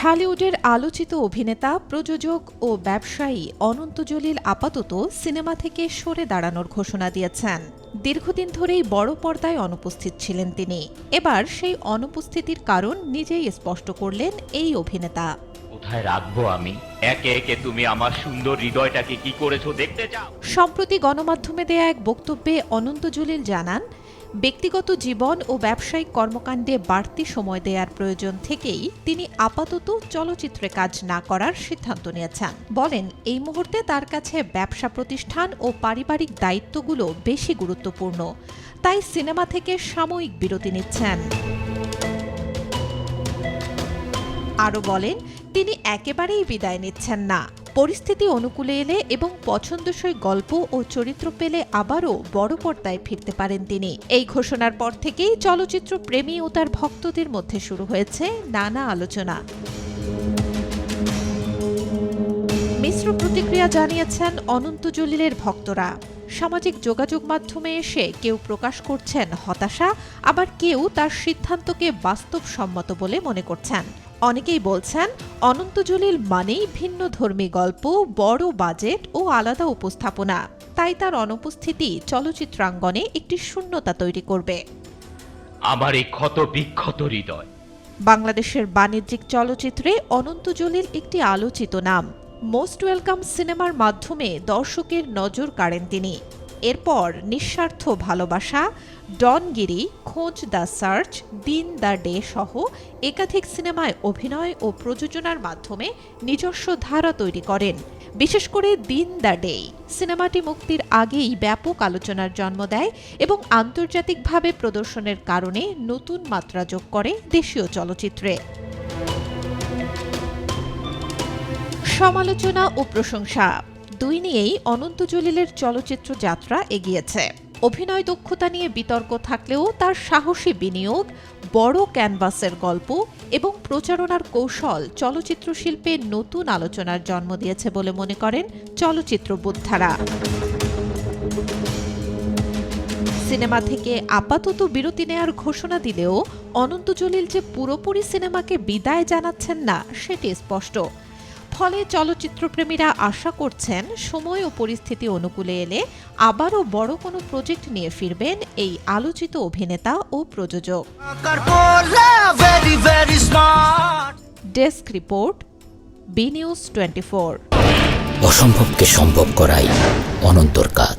ঢালিউডের আলোচিত অভিনেতা, প্রযোজক ও ব্যবসায়ী অনন্ত জলিল আপাতত সিনেমা থেকে সরে দাঁড়ানোর ঘোষণা দিয়েছেন। দীর্ঘদিন ধরেই বড় পর্দায় অনুপস্থিত ছিলেন তিনি। এবার সেই অনুপস্থিতির কারণ নিজেই স্পষ্ট করলেন এই অভিনেতা। কোথায় রাখবো আমি? একে একে তুমি আমার সুন্দর হৃদয়টাকে কি করেছো দেখতে চাও? সম্প্রতি গণমাধ্যমে দেয়া এক বক্তব্যে অনন্ত জলিল জানান, ব্যক্তিগত জীবন ও ব্যবসায়িক কর্মকাণ্ডে বাড়তি সময় দেওয়ার প্রয়োজন থেকেই তিনি আপাতত চলচ্চিত্রে কাজ না করার সিদ্ধান্ত নিয়েছেন। বলেন, এই মুহূর্তে তার কাছে ব্যবসা প্রতিষ্ঠান ও পারিবারিক দায়িত্বগুলো বেশি গুরুত্বপূর্ণ, তাই সিনেমা থেকে সাময়িক বিরতি নিচ্ছেন। আরও বলেন, তিনি একেবারেই বিদায় নিচ্ছেন না। পরিস্থিতি অনুকূলে এলে এবং পছন্দসই গল্প ও চরিত্র পেলে আবারও বড় পর্দায় ফিরতে পারেন তিনি। এই ঘোষণার পর থেকেই চলচ্চিত্র প্রেমী ও তার ভক্তদের মধ্যে শুরু হয়েছে নানা আলোচনা। মিশ্র প্রতিক্রিয়া জানিয়েছেন অনন্ত জলিলের ভক্তরা। সামাজিক যোগাযোগ মাধ্যমে এসে কেউ প্রকাশ করছেন হতাশা, আবার কেউ তার সিদ্ধান্তকে বাস্তবসম্মত বলে মনে করছেন। অনেকেই বলছেন, অনন্ত জলিল মানেই ভিন্নধর্মী গল্প, বড় বাজেট ও আলাদা উপস্থাপনা, তাই তার অনুপস্থিতি চলচ্চিত্রাঙ্গনে একটি শূন্যতা তৈরি করবে। আমার এই ক্ষত বিক্ষত হৃদয়। বাংলাদেশের বাণিজ্যিক চলচ্চিত্রে অনন্ত জলিল একটি আলোচিত নাম। মোস্ট ওয়েলকাম সিনেমার মাধ্যমে দর্শকের নজর কাড়েন তিনি। এরপর নিঃস্বার্থ ভালোবাসা, ডনগিরি, খোঁজ দ্য সার্চ, দিন দ্য ডে সহ একাধিক সিনেমায় অভিনয় ও প্রযোজনার মাধ্যমে নিজস্ব ধারা তৈরি করেন। বিশেষ করে দিন দ্য ডে সিনেমাটি মুক্তির আগেই ব্যাপক আলোচনার জন্ম দেয় এবং আন্তর্জাতিকভাবে প্রদর্শনের কারণে নতুন মাত্রা যোগ করে দেশীয় চলচ্চিত্রে। সমালোচনা ও প্রশংসা দুই নিয়েই অনন্ত জলিলের চলচ্চিত্র যাত্রা এগিয়েছে। অভিনয় দক্ষতা নিয়ে বিতর্ক থাকলেও তার সাহসী বিনিয়োগ, বড় ক্যানভাসের গল্প এবং প্রচারণার কৌশল চলচ্চিত্র শিল্পে নতুন আলোচনার জন্ম দিয়েছে বলে মনে করেন চলচ্চিত্র বোদ্ধারা। সিনেমা থেকে আপাতত বিরতি নেয়ার ঘোষণা দিলেও অনন্ত জলিল যে পুরোপুরি সিনেমাকে বিদায় জানাচ্ছেন না সেটি স্পষ্ট। ফলে চলচ্চিত্রপ্রেমীরা আশা করছেন, সময় ও পরিস্থিতি অনুকূলে এলে আবারও বড় কোনো প্রজেক্ট নিয়ে ফিরবেন এই আলোচিত অভিনেতা ও প্রযোজক। Desk report, B news 24। অসম্ভবকে সম্ভব করাই অনন্তর কাজ।